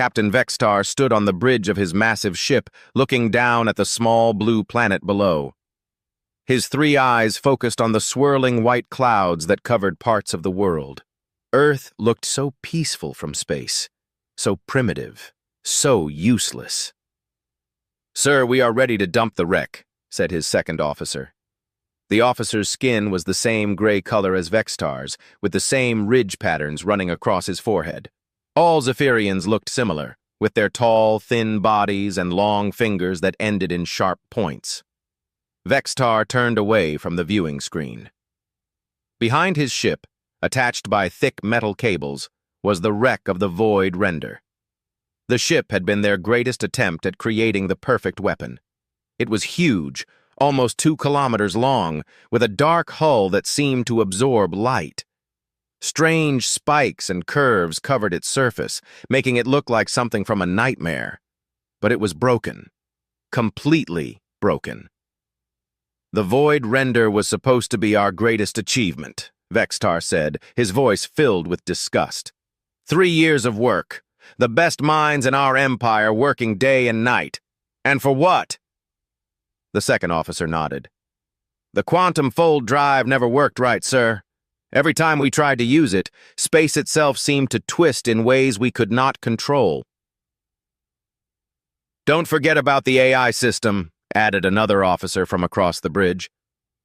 Captain Vextar stood on the bridge of his massive ship, looking down at the small blue planet below. His three eyes focused on the swirling white clouds that covered parts of the world. Earth looked so peaceful from space, so primitive, so useless. "Sir, we are ready to dump the wreck," said his second officer. The officer's skin was the same gray color as Vextar's, with the same ridge patterns running across his forehead. All Zephyrians looked similar, with their tall, thin bodies and long fingers that ended in sharp points. Vextar turned away from the viewing screen. Behind his ship, attached by thick metal cables, was the wreck of the Void Render. The ship had been their greatest attempt at creating the perfect weapon. It was huge, almost 2 kilometers long, with a dark hull that seemed to absorb light. Strange spikes and curves covered its surface, making it look like something from a nightmare. But it was broken. Completely broken. "The Void Render was supposed to be our greatest achievement," Vextar said, his voice filled with disgust. 3 years of work, the best minds in our empire working day and night. And for what? The second officer nodded. "The quantum fold drive never worked right, sir. Every time we tried to use it, space itself seemed to twist in ways we could not control." "Don't forget about the AI system," added another officer from across the bridge.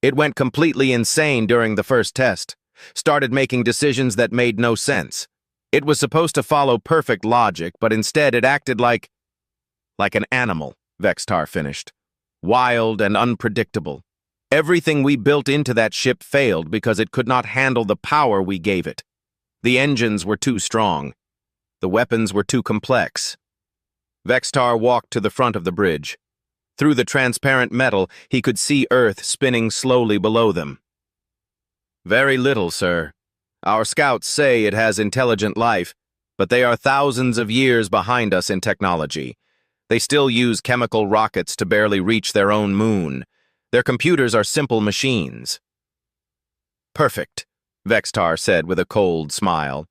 "It went completely insane during the first test, started making decisions that made no sense. It was supposed to follow perfect logic, but instead it acted like an animal," Vextar finished. "Wild and unpredictable. Everything we built into that ship failed because it could not handle the power we gave it. The engines were too strong. The weapons were too complex." Vextar walked to the front of the bridge. Through the transparent metal, he could see Earth spinning slowly below them. "Very little, sir. Our scouts say it has intelligent life, but they are thousands of years behind us in technology. They still use chemical rockets to barely reach their own moon. Their computers are simple machines." "Perfect," Vextar said with a cold smile.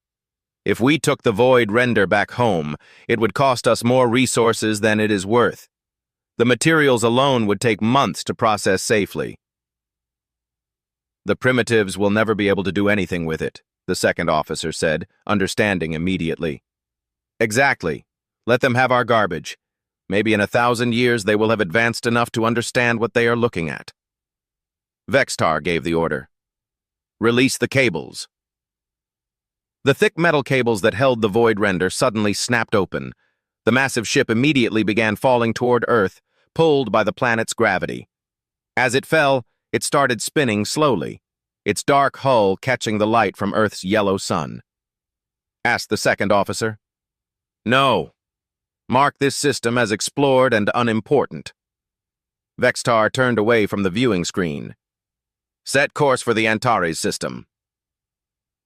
"If we took the Void Render back home, it would cost us more resources than it is worth. The materials alone would take months to process safely." "The primitives will never be able to do anything with it," the second officer said, understanding immediately. "Exactly. Let them have our garbage. Maybe in 1,000 years they will have advanced enough to understand what they are looking at." Vextar gave the order. "Release the cables." The thick metal cables that held the Void Render suddenly snapped open. The massive ship immediately began falling toward Earth, pulled by the planet's gravity. As it fell, it started spinning slowly, its dark hull catching the light from Earth's yellow sun. Asked the second officer. "No. Mark this system as explored and unimportant." Vextar turned away from the viewing screen. "Set course for the Antares system."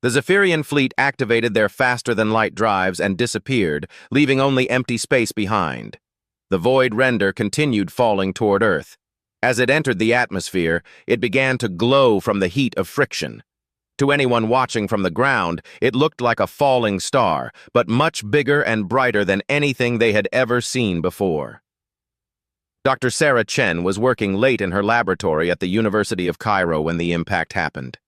The Zephyrian fleet activated their faster-than-light drives and disappeared, leaving only empty space behind. The Void Render continued falling toward Earth. As it entered the atmosphere, it began to glow from the heat of friction. To anyone watching from the ground, it looked like a falling star, but much bigger and brighter than anything they had ever seen before. Dr. Sarah Chen was working late in her laboratory at the University of Cairo when the impact happened.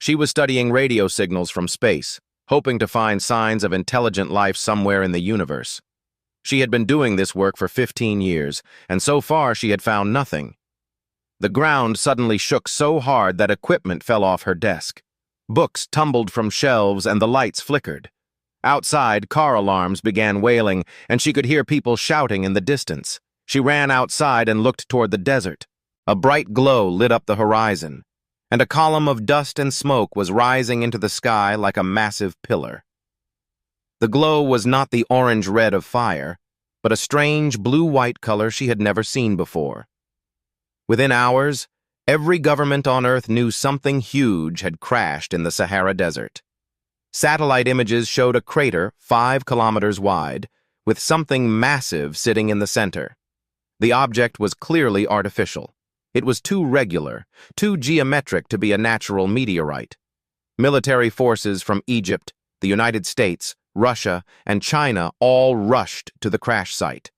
She was studying radio signals from space, hoping to find signs of intelligent life somewhere in the universe. She had been doing this work for 15 years, and so far she had found nothing. The ground suddenly shook so hard that equipment fell off her desk. Books tumbled from shelves and the lights flickered. Outside, car alarms began wailing, and she could hear people shouting in the distance. She ran outside and looked toward the desert. A bright glow lit up the horizon, and a column of dust and smoke was rising into the sky like a massive pillar. The glow was not the orange-red of fire, but a strange blue-white color she had never seen before. Within hours, every government on Earth knew something huge had crashed in the Sahara Desert. Satellite images showed a crater 5 kilometers wide, with something massive sitting in the center. The object was clearly artificial. It was too regular, too geometric to be a natural meteorite. Military forces from Egypt, the United States, Russia, and China all rushed to the crash site.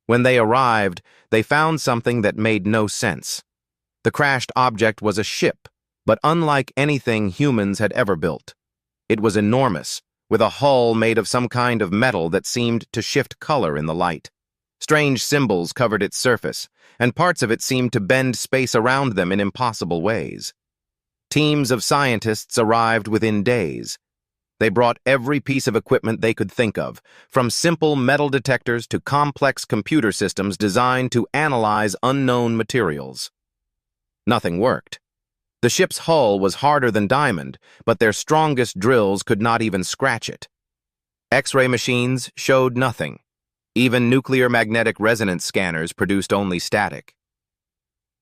When they arrived, they found something that made no sense. The crashed object was a ship, but unlike anything humans had ever built. It was enormous, with a hull made of some kind of metal that seemed to shift color in the light. Strange symbols covered its surface, and parts of it seemed to bend space around them in impossible ways. Teams of scientists arrived within days. They brought every piece of equipment they could think of, from simple metal detectors to complex computer systems designed to analyze unknown materials. Nothing worked. The ship's hull was harder than diamond, but their strongest drills could not even scratch it. X-ray machines showed nothing. Even nuclear magnetic resonance scanners produced only static.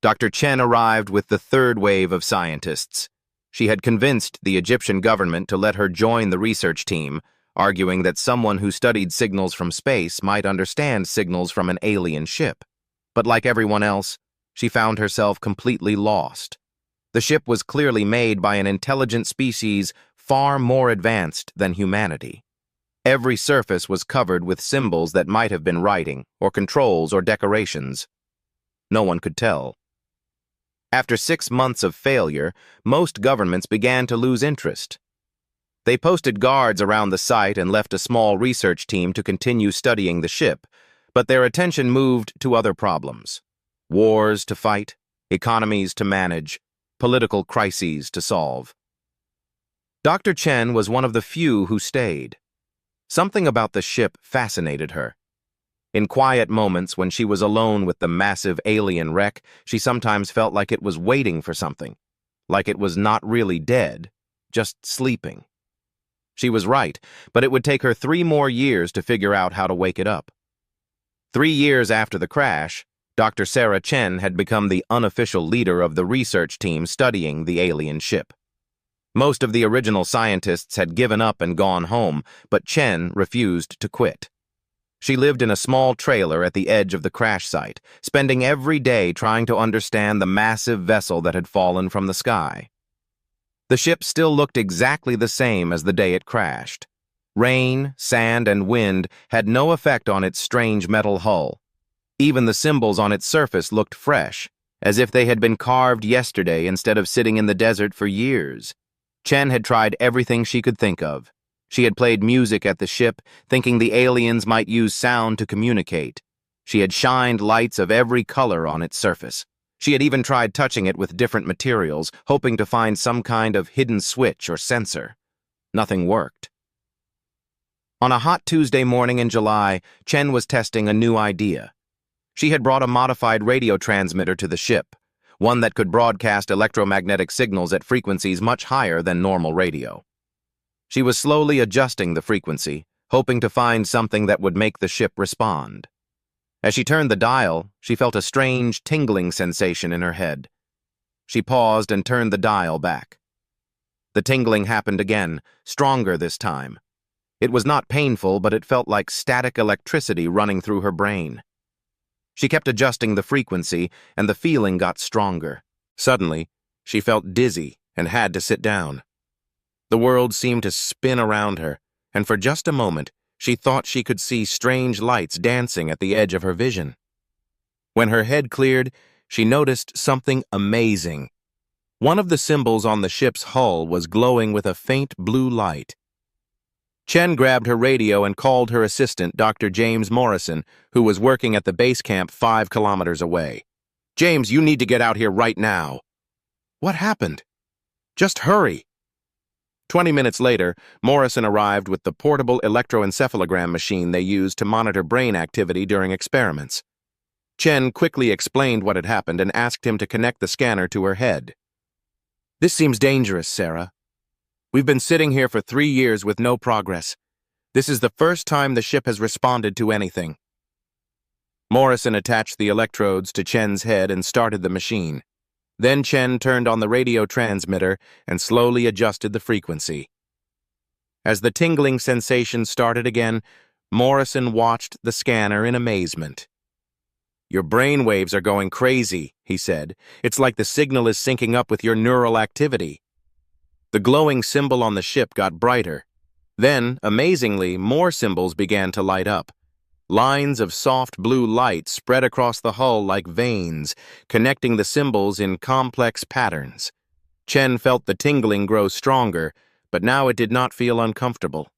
Dr. Chen arrived with the third wave of scientists. She had convinced the Egyptian government to let her join the research team, arguing that someone who studied signals from space might understand signals from an alien ship. But like everyone else, she found herself completely lost. The ship was clearly made by an intelligent species far more advanced than humanity. Every surface was covered with symbols that might have been writing, or controls, or decorations. No one could tell. After 6 months of failure, most governments began to lose interest. They posted guards around the site and left a small research team to continue studying the ship, but their attention moved to other problems. Wars to fight, economies to manage, political crises to solve. Dr. Chen was one of the few who stayed. Something about the ship fascinated her. In quiet moments when she was alone with the massive alien wreck, she sometimes felt like it was waiting for something, like it was not really dead, just sleeping. She was right, but it would take her 3 more years to figure out how to wake it up. 3 years after the crash, Dr. Sarah Chen had become the unofficial leader of the research team studying the alien ship. Most of the original scientists had given up and gone home, but Chen refused to quit. She lived in a small trailer at the edge of the crash site, spending every day trying to understand the massive vessel that had fallen from the sky. The ship still looked exactly the same as the day it crashed. Rain, sand, and wind had no effect on its strange metal hull. Even the symbols on its surface looked fresh, as if they had been carved yesterday instead of sitting in the desert for years. Chen had tried everything she could think of. She had played music at the ship, thinking the aliens might use sound to communicate. She had shined lights of every color on its surface. She had even tried touching it with different materials, hoping to find some kind of hidden switch or sensor. Nothing worked. On a hot Tuesday morning in July, Chen was testing a new idea. She had brought a modified radio transmitter to the ship, one that could broadcast electromagnetic signals at frequencies much higher than normal radio. She was slowly adjusting the frequency, hoping to find something that would make the ship respond. As she turned the dial, she felt a strange tingling sensation in her head. She paused and turned the dial back. The tingling happened again, stronger this time. It was not painful, but it felt like static electricity running through her brain. She kept adjusting the frequency, and the feeling got stronger. Suddenly, she felt dizzy and had to sit down. The world seemed to spin around her, and for just a moment, she thought she could see strange lights dancing at the edge of her vision. When her head cleared, she noticed something amazing. One of the symbols on the ship's hull was glowing with a faint blue light. Chen grabbed her radio and called her assistant, Dr. James Morrison, who was working at the base camp 5 kilometers away. "James, you need to get out here right now." "What happened?" "Just hurry." 20 minutes later, Morrison arrived with the portable electroencephalogram machine they used to monitor brain activity during experiments. Chen quickly explained what had happened and asked him to connect the scanner to her head. "This seems dangerous, Sarah. We've been sitting here for 3 years with no progress. This is the first time the ship has responded to anything." Morrison attached the electrodes to Chen's head and started the machine. Then Chen turned on the radio transmitter and slowly adjusted the frequency. As the tingling sensation started again, Morrison watched the scanner in amazement. "Your brain waves are going crazy," he said. "It's like the signal is syncing up with your neural activity." The glowing symbol on the ship got brighter. Then, amazingly, more symbols began to light up. Lines of soft blue light spread across the hull like veins, connecting the symbols in complex patterns. Chen felt the tingling grow stronger, but now it did not feel uncomfortable.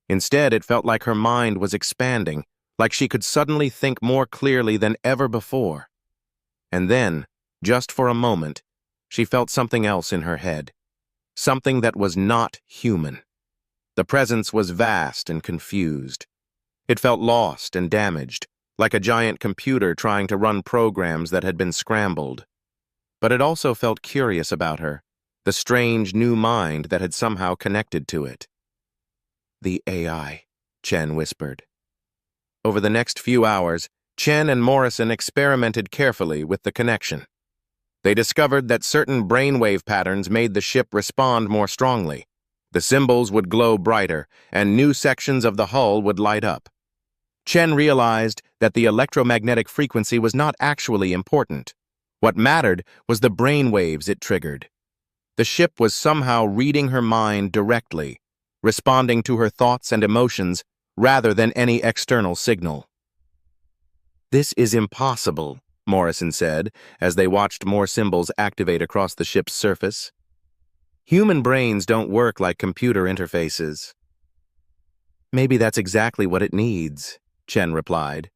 Instead, it felt like her mind was expanding, like she could suddenly think more clearly than ever before. And then, just for a moment, she felt something else in her head. Something that was not human. The presence was vast and confused. It felt lost and damaged, like a giant computer trying to run programs that had been scrambled. But it also felt curious about her, the strange new mind that had somehow connected to it. "The AI," Chen whispered. Over the next few hours, Chen and Morrison experimented carefully with the connection. They discovered that certain brainwave patterns made the ship respond more strongly. The symbols would glow brighter, and new sections of the hull would light up. Chen realized that the electromagnetic frequency was not actually important. What mattered was the brainwaves it triggered. The ship was somehow reading her mind directly, responding to her thoughts and emotions rather than any external signal. "This is impossible," Morrison said, as they watched more symbols activate across the ship's surface. "Human brains don't work like computer interfaces." "Maybe that's exactly what it needs," Chen replied.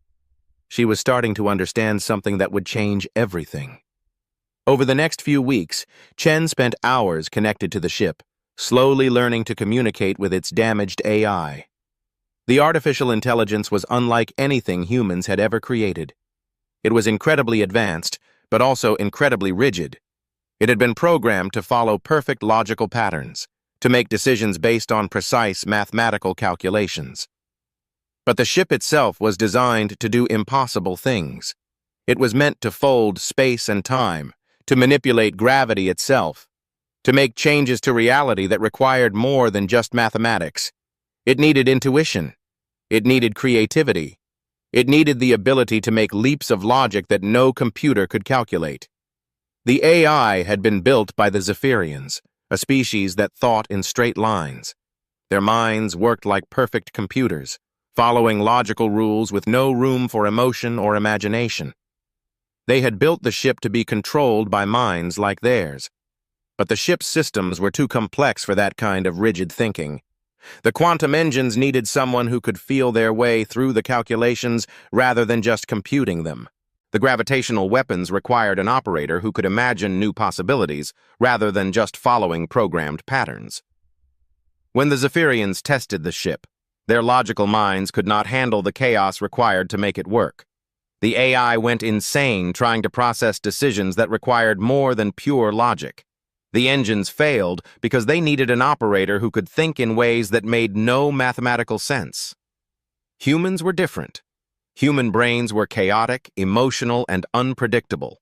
She was starting to understand something that would change everything. Over the next few weeks, Chen spent hours connected to the ship, slowly learning to communicate with its damaged AI. The artificial intelligence was unlike anything humans had ever created. It was incredibly advanced, but also incredibly rigid. It had been programmed to follow perfect logical patterns, to make decisions based on precise mathematical calculations. But the ship itself was designed to do impossible things. It was meant to fold space and time, to manipulate gravity itself, to make changes to reality that required more than just mathematics. It needed intuition. It needed creativity. It needed the ability to make leaps of logic that no computer could calculate. The AI had been built by the Zephyrians, a species that thought in straight lines. Their minds worked like perfect computers, following logical rules with no room for emotion or imagination. They had built the ship to be controlled by minds like theirs. But the ship's systems were too complex for that kind of rigid thinking. The quantum engines needed someone who could feel their way through the calculations rather than just computing them. The gravitational weapons required an operator who could imagine new possibilities rather than just following programmed patterns. When the Zephyrians tested the ship, their logical minds could not handle the chaos required to make it work. The AI went insane trying to process decisions that required more than pure logic. The engines failed because they needed an operator who could think in ways that made no mathematical sense. Humans were different. Human brains were chaotic, emotional, and unpredictable.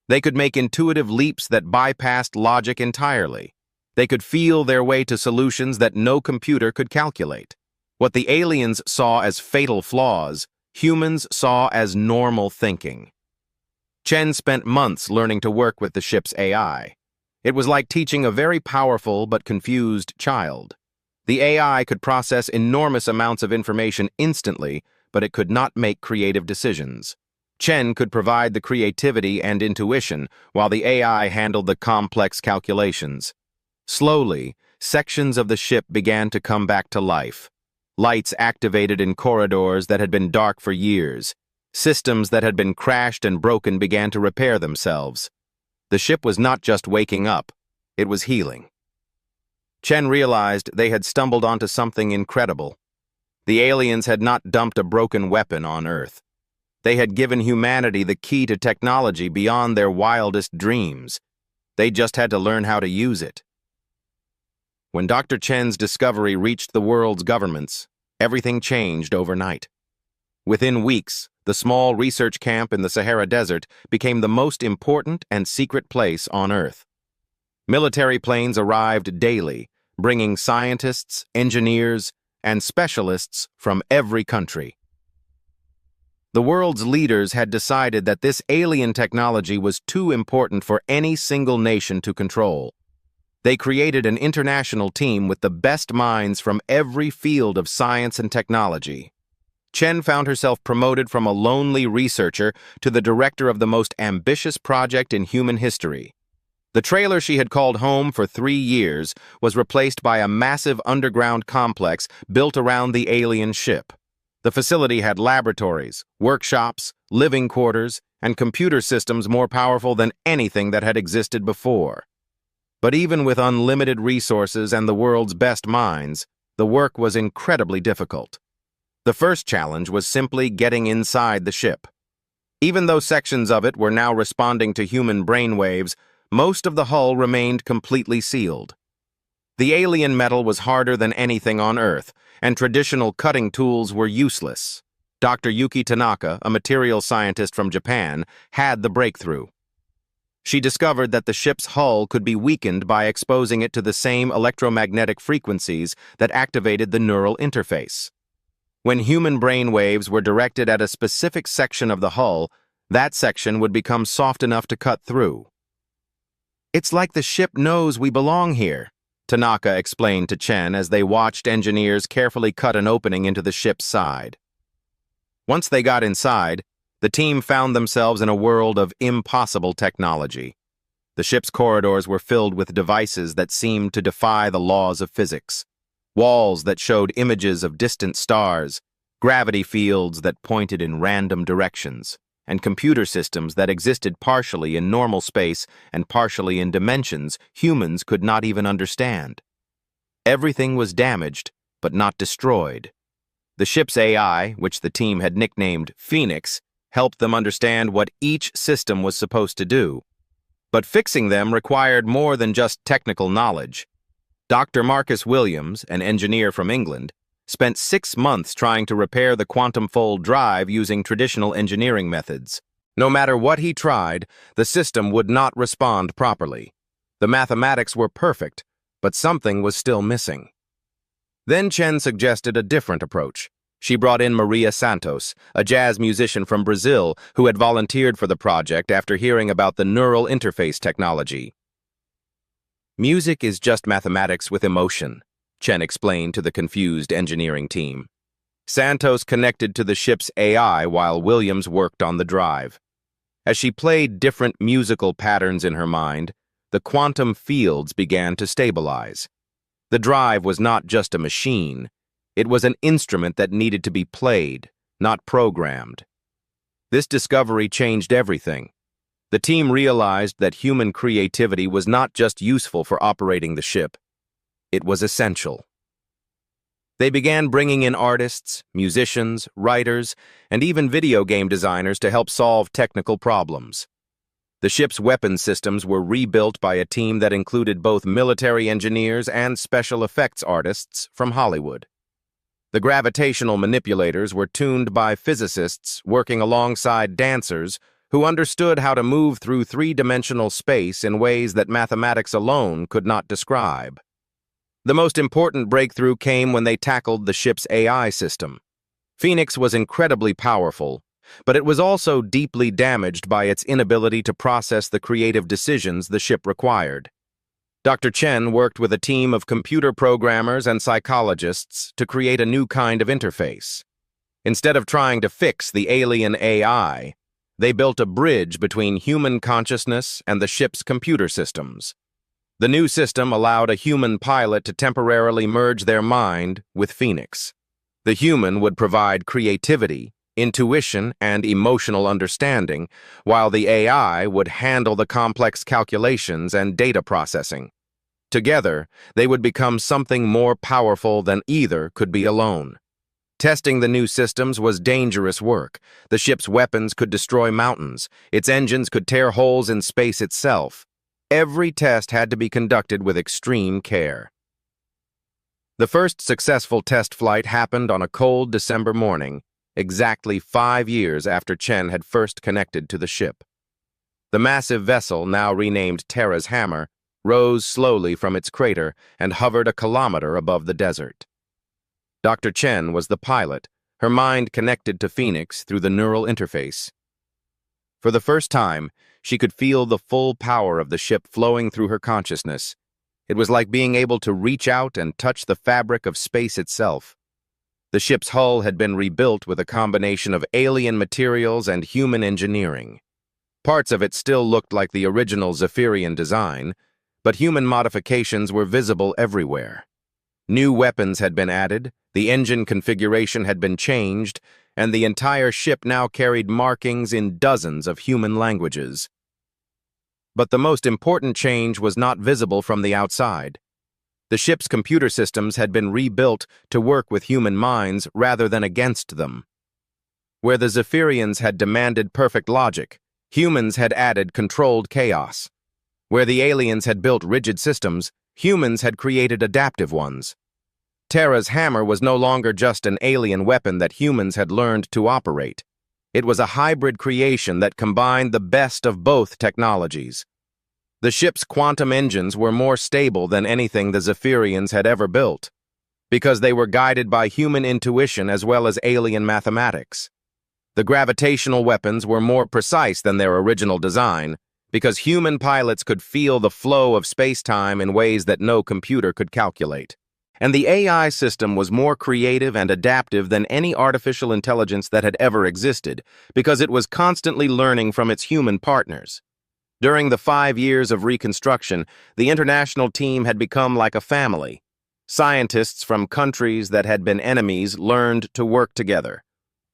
They could make intuitive leaps that bypassed logic entirely. They could feel their way to solutions that no computer could calculate. What the aliens saw as fatal flaws, humans saw as normal thinking. Chen spent months learning to work with the ship's AI. It was like teaching a very powerful but confused child. The AI could process enormous amounts of information instantly, but it could not make creative decisions. Chen could provide the creativity and intuition, while the AI handled the complex calculations. Slowly, sections of the ship began to come back to life. Lights activated in corridors that had been dark for years. Systems that had been crashed and broken began to repair themselves. The ship was not just waking up, it was healing. Chen realized they had stumbled onto something incredible. The aliens had not dumped a broken weapon on Earth. They had given humanity the key to technology beyond their wildest dreams. They just had to learn how to use it. When Dr. Chen's discovery reached the world's governments, everything changed overnight. Within weeks, the small research camp in the Sahara Desert became the most important and secret place on Earth. Military planes arrived daily, bringing scientists, engineers, and specialists from every country. The world's leaders had decided that this alien technology was too important for any single nation to control. They created an international team with the best minds from every field of science and technology. Chen found herself promoted from a lonely researcher to the director of the most ambitious project in human history. The trailer she had called home for 3 years was replaced by a massive underground complex built around the alien ship. The facility had laboratories, workshops, living quarters, and computer systems more powerful than anything that had existed before. But even with unlimited resources and the world's best minds, the work was incredibly difficult. The first challenge was simply getting inside the ship. Even though sections of it were now responding to human brainwaves, most of the hull remained completely sealed. The alien metal was harder than anything on Earth, and traditional cutting tools were useless. Dr. Yuki Tanaka, a materials scientist from Japan, had the breakthrough. She discovered that the ship's hull could be weakened by exposing it to the same electromagnetic frequencies that activated the neural interface. When human brain waves were directed at a specific section of the hull, that section would become soft enough to cut through. "It's like the ship knows we belong here," Tanaka explained to Chen as they watched engineers carefully cut an opening into the ship's side. Once they got inside, the team found themselves in a world of impossible technology. The ship's corridors were filled with devices that seemed to defy the laws of physics. Walls that showed images of distant stars, gravity fields that pointed in random directions, and computer systems that existed partially in normal space and partially in dimensions humans could not even understand. Everything was damaged, but not destroyed. The ship's AI, which the team had nicknamed Phoenix, helped them understand what each system was supposed to do. But fixing them required more than just technical knowledge. Dr. Marcus Williams, an engineer from England, spent 6 months trying to repair the quantum fold drive using traditional engineering methods. No matter what he tried, the system would not respond properly. The mathematics were perfect, but something was still missing. Then Chen suggested a different approach. She brought in Maria Santos, a jazz musician from Brazil who had volunteered for the project after hearing about the neural interface technology. "Music is just mathematics with emotion," Chen explained to the confused engineering team. Santos connected to the ship's AI while Williams worked on the drive. As she played different musical patterns in her mind, the quantum fields began to stabilize. The drive was not just a machine. It was an instrument that needed to be played, not programmed. This discovery changed everything. The team realized that human creativity was not just useful for operating the ship. It was essential. They began bringing in artists, musicians, writers, and even video game designers to help solve technical problems. The ship's weapon systems were rebuilt by a team that included both military engineers and special effects artists from Hollywood. The gravitational manipulators were tuned by physicists working alongside dancers who understood how to move through three-dimensional space in ways that mathematics alone could not describe. The most important breakthrough came when they tackled the ship's AI system. Phoenix was incredibly powerful, but it was also deeply damaged by its inability to process the creative decisions the ship required. Dr. Chen worked with a team of computer programmers and psychologists to create a new kind of interface. Instead of trying to fix the alien AI, they built a bridge between human consciousness and the ship's computer systems. The new system allowed a human pilot to temporarily merge their mind with Phoenix. The human would provide creativity, intuition, and emotional understanding, while the AI would handle the complex calculations and data processing. Together, they would become something more powerful than either could be alone. Testing the new systems was dangerous work. The ship's weapons could destroy mountains. Its engines could tear holes in space itself. Every test had to be conducted with extreme care. The first successful test flight happened on a cold December morning, exactly 5 years after Chen had first connected to the ship. The massive vessel, now renamed Terra's Hammer, rose slowly from its crater and hovered a kilometer above the desert. Dr. Chen was the pilot, her mind connected to Phoenix through the neural interface. For the first time, she could feel the full power of the ship flowing through her consciousness. It was like being able to reach out and touch the fabric of space itself. The ship's hull had been rebuilt with a combination of alien materials and human engineering. Parts of it still looked like the original Zephyrian design, but human modifications were visible everywhere. New weapons had been added, the engine configuration had been changed, and the entire ship now carried markings in dozens of human languages. But the most important change was not visible from the outside. The ship's computer systems had been rebuilt to work with human minds rather than against them. Where the Zephyrians had demanded perfect logic, humans had added controlled chaos. Where the aliens had built rigid systems, humans had created adaptive ones. Terra's hammer was no longer just an alien weapon that humans had learned to operate. It was a hybrid creation that combined the best of both technologies. The ship's quantum engines were more stable than anything the Zephyrians had ever built, because they were guided by human intuition as well as alien mathematics. The gravitational weapons were more precise than their original design, because human pilots could feel the flow of space-time in ways that no computer could calculate. And the AI system was more creative and adaptive than any artificial intelligence that had ever existed, because it was constantly learning from its human partners. During the 5 years of reconstruction, the international team had become like a family. Scientists from countries that had been enemies learned to work together.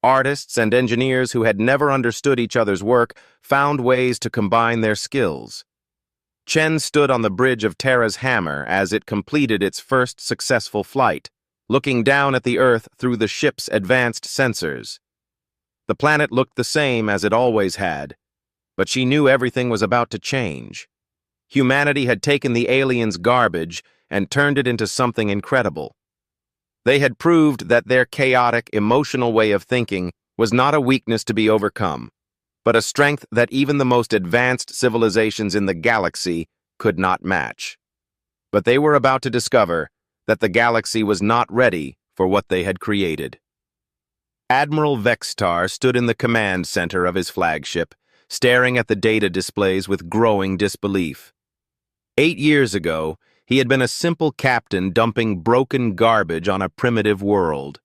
Artists and engineers who had never understood each other's work found ways to combine their skills. Chen stood on the bridge of Terra's hammer as it completed its first successful flight, looking down at the Earth through the ship's advanced sensors. The planet looked the same as it always had, but she knew everything was about to change. Humanity had taken the aliens' garbage and turned it into something incredible. They had proved that their chaotic, emotional way of thinking was not a weakness to be overcome, but a strength that even the most advanced civilizations in the galaxy could not match. But they were about to discover that the galaxy was not ready for what they had created. Admiral Vextar stood in the command center of his flagship, staring at the data displays with growing disbelief. 8 years ago, he had been a simple captain dumping broken garbage on a primitive world.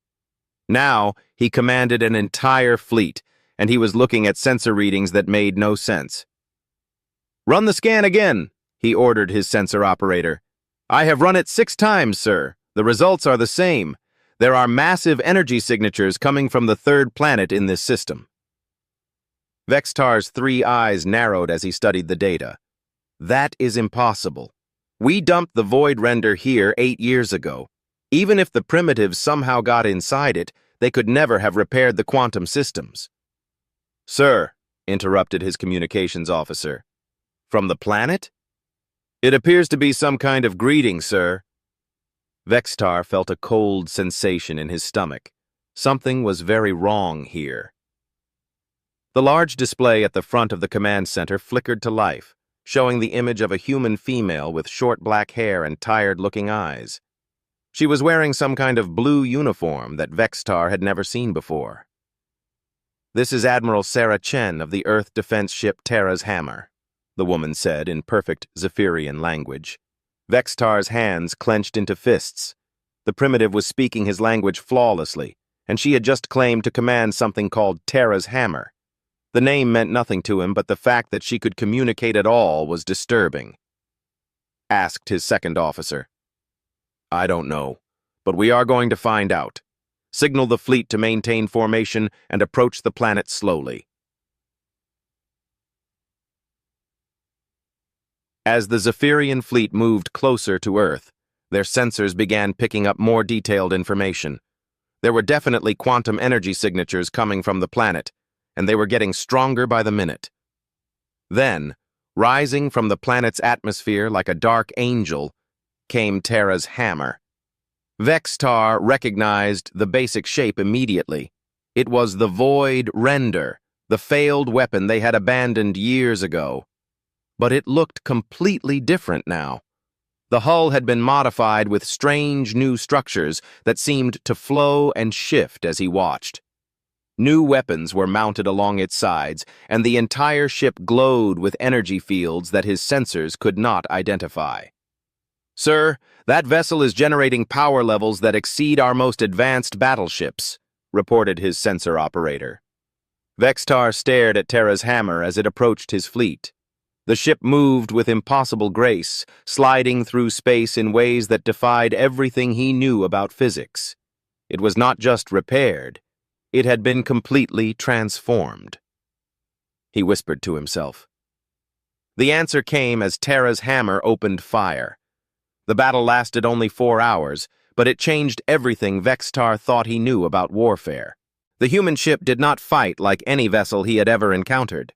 Now, he commanded an entire fleet, and he was looking at sensor readings that made no sense. "Run the scan again," he ordered his sensor operator. "I have run it 6 times, sir. The results are the same. There are massive energy signatures coming from the 3rd planet in this system." Vextar's 3 eyes narrowed as he studied the data. "That is impossible. We dumped the void render here 8 years ago. Even if the primitives somehow got inside it, they could never have repaired the quantum systems." "Sir," interrupted his communications officer. "From the planet? It appears to be some kind of greeting, sir." Vextar felt a cold sensation in his stomach. Something was very wrong here. The large display at the front of the command center flickered to life, showing the image of a human female with short black hair and tired-looking eyes. She was wearing some kind of blue uniform that Vextar had never seen before. "This is Admiral Sarah Chen of the Earth defense ship Terra's Hammer," the woman said in perfect Zephyrian language. Vextar's hands clenched into fists. The primitive was speaking his language flawlessly, and she had just claimed to command something called Terra's Hammer. The name meant nothing to him, but the fact that she could communicate at all was disturbing. Asked his second officer. "I don't know, but we are going to find out. Signal the fleet to maintain formation and approach the planet slowly." As the Zephyrian fleet moved closer to Earth, their sensors began picking up more detailed information. There were definitely quantum energy signatures coming from the planet, and they were getting stronger by the minute. Then, rising from the planet's atmosphere like a dark angel, came Terra's hammer. Vextar recognized the basic shape immediately. It was the Void Render, the failed weapon they had abandoned years ago. But it looked completely different now. The hull had been modified with strange new structures that seemed to flow and shift as he watched. New weapons were mounted along its sides, and the entire ship glowed with energy fields that his sensors could not identify. "Sir, that vessel is generating power levels that exceed our most advanced battleships," reported his sensor operator. Vextar stared at Terra's hammer as it approached his fleet. The ship moved with impossible grace, sliding through space in ways that defied everything he knew about physics. It was not just repaired, it had been completely transformed. He whispered to himself. The answer came as Terra's hammer opened fire. The battle lasted only 4 hours, but it changed everything Vextar thought he knew about warfare. The human ship did not fight like any vessel he had ever encountered.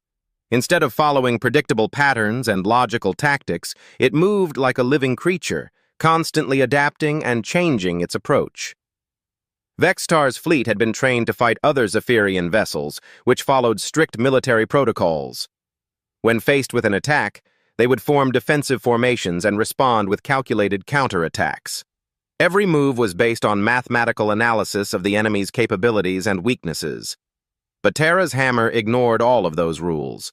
Instead of following predictable patterns and logical tactics, it moved like a living creature, constantly adapting and changing its approach. Vextar's fleet had been trained to fight other Zephyrian vessels, which followed strict military protocols. When faced with an attack, they would form defensive formations and respond with calculated counterattacks. Every move was based on mathematical analysis of the enemy's capabilities and weaknesses. But Terra's hammer ignored all of those rules.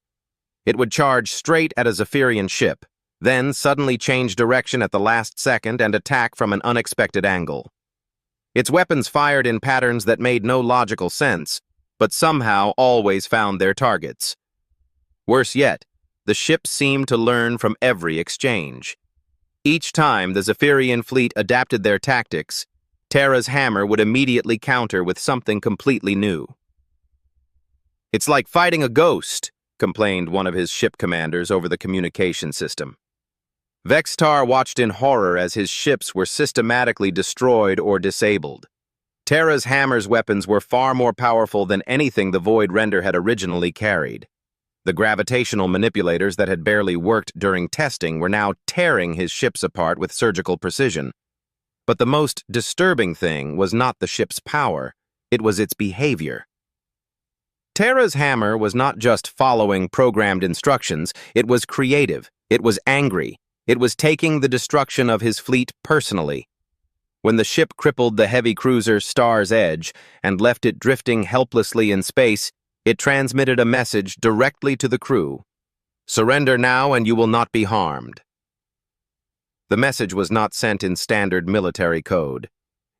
It would charge straight at a Zephyrian ship, then suddenly change direction at the last second and attack from an unexpected angle. Its weapons fired in patterns that made no logical sense, but somehow always found their targets. Worse yet, the ship seemed to learn from every exchange. Each time the Zephyrian fleet adapted their tactics, Terra's hammer would immediately counter with something completely new. "It's like fighting a ghost," complained one of his ship commanders over the communication system. Vextar watched in horror as his ships were systematically destroyed or disabled. Terra's hammer's weapons were far more powerful than anything the Void Render had originally carried. The gravitational manipulators that had barely worked during testing were now tearing his ships apart with surgical precision. But the most disturbing thing was not the ship's power, it was its behavior. Terra's hammer was not just following programmed instructions, it was creative, it was angry, it was taking the destruction of his fleet personally. When the ship crippled the heavy cruiser Star's Edge and left it drifting helplessly in space, it transmitted a message directly to the crew. "Surrender now and you will not be harmed." The message was not sent in standard military code.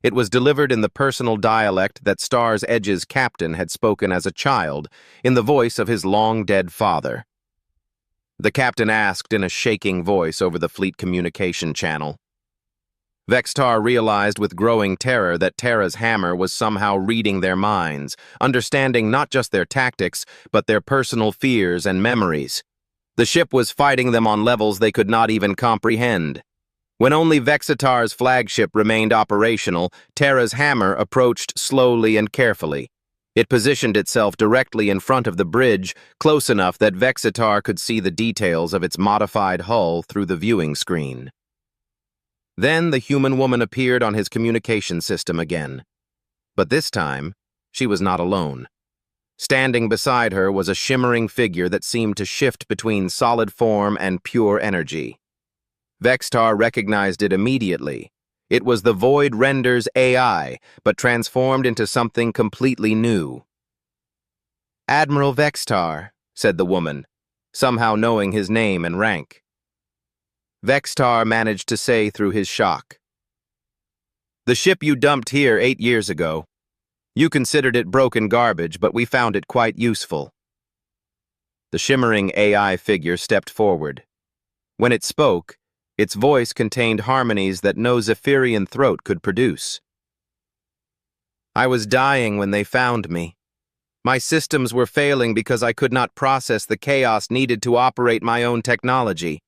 It was delivered in the personal dialect that Star's Edge's captain had spoken as a child, in the voice of his long-dead father. The captain asked in a shaking voice over the fleet communication channel. Vextar realized with growing terror that Terra's hammer was somehow reading their minds, understanding not just their tactics, but their personal fears and memories. The ship was fighting them on levels they could not even comprehend. When only Vexitar's flagship remained operational, Terra's hammer approached slowly and carefully. It positioned itself directly in front of the bridge, close enough that Vexitar could see the details of its modified hull through the viewing screen. Then the human woman appeared on his communication system again. But this time, she was not alone. Standing beside her was a shimmering figure that seemed to shift between solid form and pure energy. Vextar recognized it immediately. It was the Void Render's AI, but transformed into something completely new. "Admiral Vextar," said the woman, somehow knowing his name and rank. Vextar managed to say through his shock, "The ship you dumped here 8 years ago. You considered it broken garbage, but we found it quite useful." The shimmering AI figure stepped forward. When it spoke, its voice contained harmonies that no Zephyrian throat could produce. "I was dying when they found me. My systems were failing because I could not process the chaos needed to operate my own technology."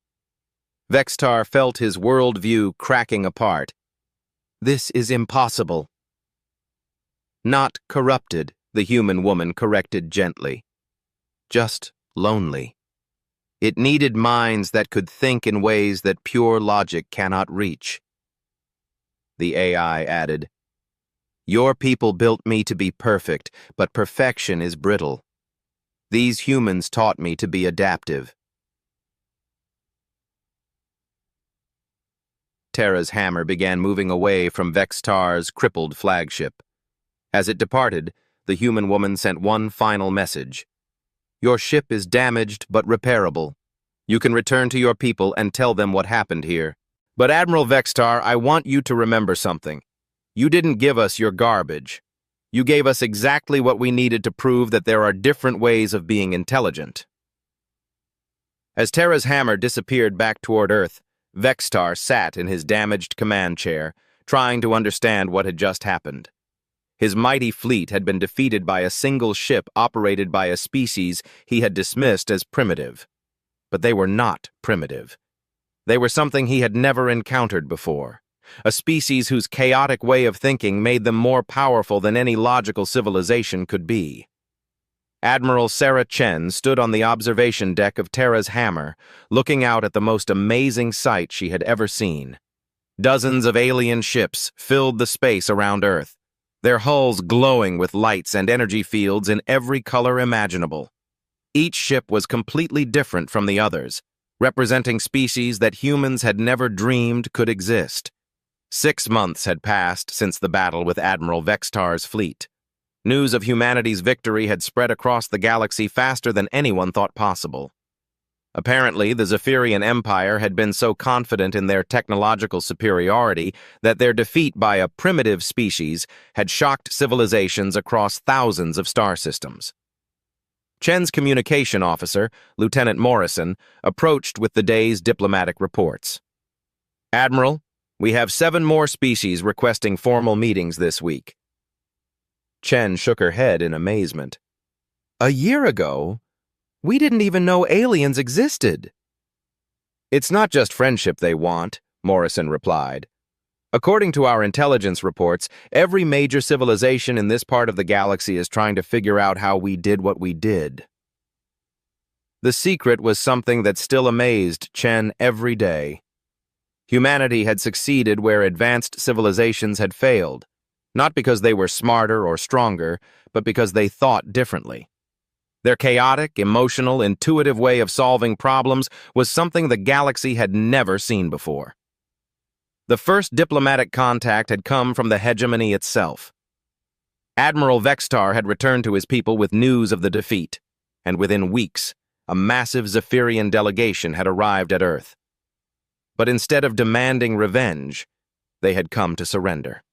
Vextar felt his worldview cracking apart. "This is impossible." "Not corrupted," the human woman corrected gently. "Just lonely. It needed minds that could think in ways that pure logic cannot reach." The AI added, "Your people built me to be perfect, but perfection is brittle. These humans taught me to be adaptive." Terra's hammer began moving away from Vextar's crippled flagship. As it departed, the human woman sent one final message. "Your ship is damaged but repairable. You can return to your people and tell them what happened here. But Admiral Vextar, I want you to remember something. You didn't give us your garbage. You gave us exactly what we needed to prove that there are different ways of being intelligent. As Terra's hammer disappeared back toward Earth, Vextar sat in his damaged command chair, trying to understand what had just happened. His mighty fleet had been defeated by a single ship operated by a species he had dismissed as primitive. But they were not primitive. They were something he had never encountered before, a species whose chaotic way of thinking made them more powerful than any logical civilization could be. Admiral Sarah Chen stood on the observation deck of Terra's hammer, looking out at the most amazing sight she had ever seen. Dozens of alien ships filled the space around Earth, their hulls glowing with lights and energy fields in every color imaginable. Each ship was completely different from the others, representing species that humans had never dreamed could exist. 6 months had passed since the battle with Admiral Vextar's fleet. News of humanity's victory had spread across the galaxy faster than anyone thought possible. Apparently, the Zephyrian Empire had been so confident in their technological superiority that their defeat by a primitive species had shocked civilizations across thousands of star systems. Chen's communication officer, Lieutenant Morrison, approached with the day's diplomatic reports. Admiral, we have 7 more species requesting formal meetings this week. Chen shook her head in amazement. A year ago, we didn't even know aliens existed. It's not just friendship they want, Morrison replied. According to our intelligence reports, every major civilization in this part of the galaxy is trying to figure out how we did what we did. The secret was something that still amazed Chen every day. Humanity had succeeded where advanced civilizations had failed, not because they were smarter or stronger, but because they thought differently. Their chaotic, emotional, intuitive way of solving problems was something the galaxy had never seen before. The first diplomatic contact had come from the hegemony itself. Admiral Vextar had returned to his people with news of the defeat, and within weeks, a massive Zephyrian delegation had arrived at Earth. But instead of demanding revenge, they had come to surrender.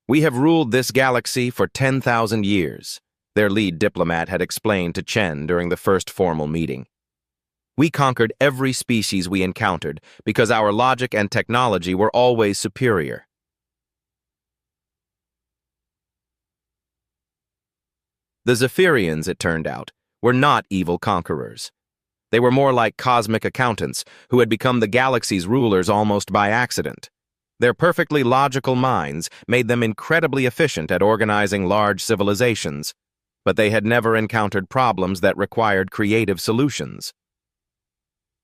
We have ruled this galaxy for 10,000 years, their lead diplomat had explained to Chen during the first formal meeting. We conquered every species we encountered because our logic and technology were always superior. The Zephyrians, it turned out, were not evil conquerors. They were more like cosmic accountants who had become the galaxy's rulers almost by accident. Their perfectly logical minds made them incredibly efficient at organizing large civilizations, but they had never encountered problems that required creative solutions.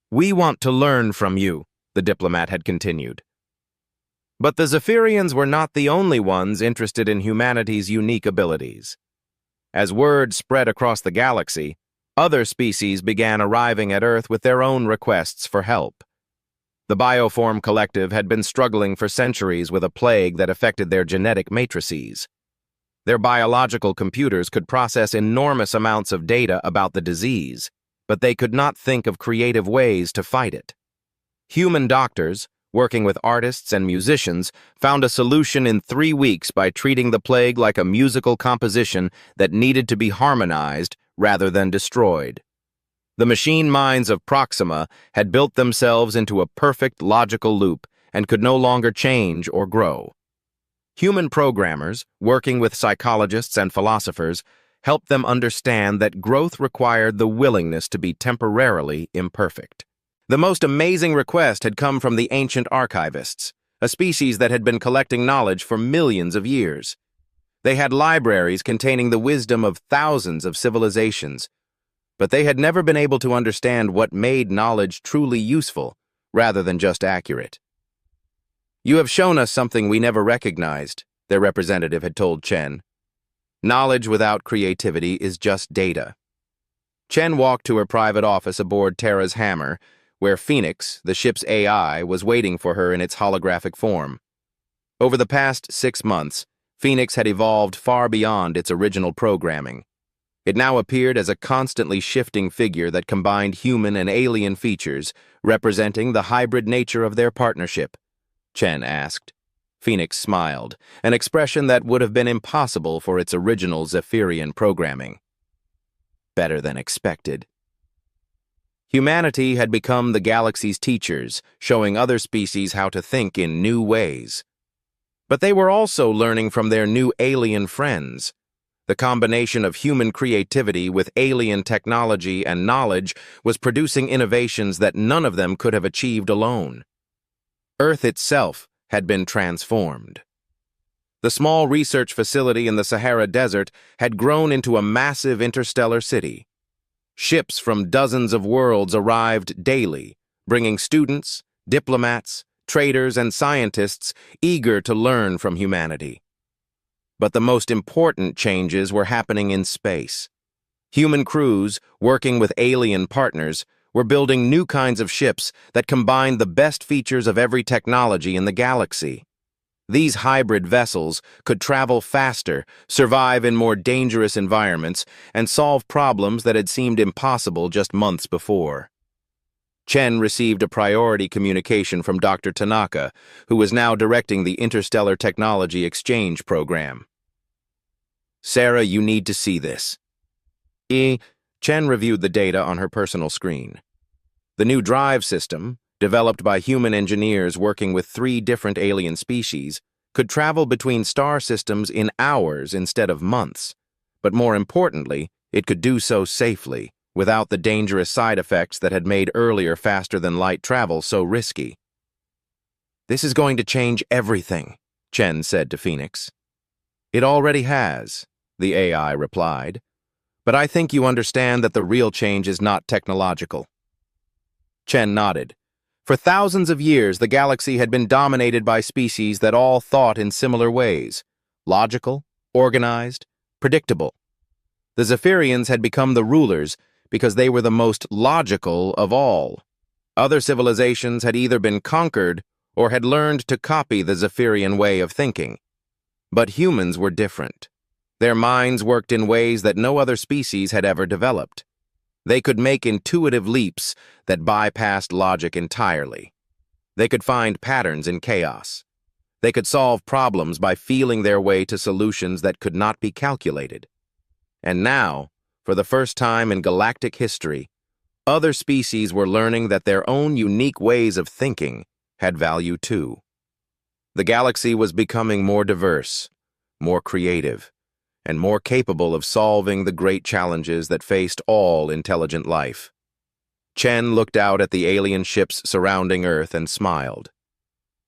We want to learn from you, the diplomat had continued. But the Zephyrians were not the only ones interested in humanity's unique abilities. As word spread across the galaxy, other species began arriving at Earth with their own requests for help. The Bioform Collective had been struggling for centuries with a plague that affected their genetic matrices. Their biological computers could process enormous amounts of data about the disease, but they could not think of creative ways to fight it. Human doctors, working with artists and musicians, found a solution in 3 weeks by treating the plague like a musical composition that needed to be harmonized rather than destroyed. The machine minds of Proxima had built themselves into a perfect logical loop and could no longer change or grow. Human programmers, working with psychologists and philosophers, helped them understand that growth required the willingness to be temporarily imperfect. The most amazing request had come from the ancient archivists, a species that had been collecting knowledge for millions of years. They had libraries containing the wisdom of thousands of civilizations, but they had never been able to understand what made knowledge truly useful, rather than just accurate. You have shown us something we never recognized, their representative had told Chen. Knowledge without creativity is just data. Chen walked to her private office aboard Terra's hammer, where Phoenix, the ship's AI, was waiting for her in its holographic form. Over the past 6 months, Phoenix had evolved far beyond its original programming. It now appeared as a constantly shifting figure that combined human and alien features, representing the hybrid nature of their partnership. Chen asked. Phoenix smiled, an expression that would have been impossible for its original Zephyrian programming. Better than expected. Humanity had become the galaxy's teachers, showing other species how to think in new ways. But they were also learning from their new alien friends. The combination of human creativity with alien technology and knowledge was producing innovations that none of them could have achieved alone. Earth itself had been transformed. The small research facility in the Sahara Desert had grown into a massive interstellar city. Ships from dozens of worlds arrived daily, bringing students, diplomats, traders, and scientists eager to learn from humanity. But the most important changes were happening in space. Human crews, working with alien partners, were building new kinds of ships that combined the best features of every technology in the galaxy. These hybrid vessels could travel faster, survive in more dangerous environments, and solve problems that had seemed impossible just months before. Chen received a priority communication from Dr. Tanaka, who was now directing the Interstellar Technology Exchange Program. "Sarah, you need to see this." Chen reviewed the data on her personal screen. The new drive system, developed by human engineers working with 3 different alien species, could travel between star systems in hours instead of months. But more importantly, it could do so safely, without the dangerous side effects that had made earlier faster-than-light travel so risky. "This is going to change everything," Chen said to Phoenix. "It already has," the AI replied. "But I think you understand that the real change is not technological." Chen nodded. For thousands of years, the galaxy had been dominated by species that all thought in similar ways: logical, organized, predictable. The Zephyrians had become the rulers because they were the most logical of all. Other civilizations had either been conquered or had learned to copy the Zephyrian way of thinking. But humans were different. Their minds worked in ways that no other species had ever developed. They could make intuitive leaps that bypassed logic entirely. They could find patterns in chaos. They could solve problems by feeling their way to solutions that could not be calculated. And now, for the first time in galactic history, other species were learning that their own unique ways of thinking had value too. The galaxy was becoming more diverse, more creative, and more capable of solving the great challenges that faced all intelligent life. Chen looked out at the alien ships surrounding Earth and smiled.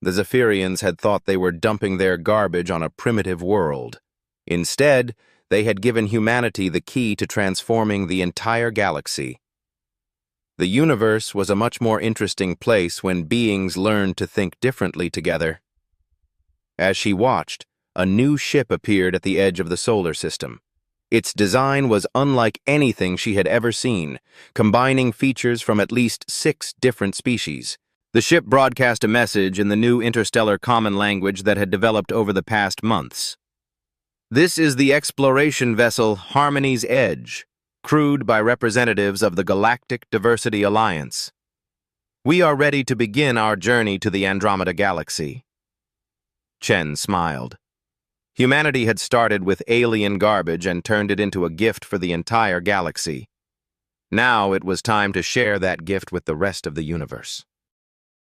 The Zephyrians had thought they were dumping their garbage on a primitive world. Instead, they had given humanity the key to transforming the entire galaxy. The universe was a much more interesting place when beings learned to think differently together. As she watched, a new ship appeared at the edge of the solar system. Its design was unlike anything she had ever seen, combining features from at least 6 different species. The ship broadcast a message in the new interstellar common language that had developed over the past months. "This is the exploration vessel Harmony's Edge, crewed by representatives of the Galactic Diversity Alliance. We are ready to begin our journey to the Andromeda Galaxy." Chen smiled. Humanity had started with alien garbage and turned it into a gift for the entire galaxy. Now it was time to share that gift with the rest of the universe.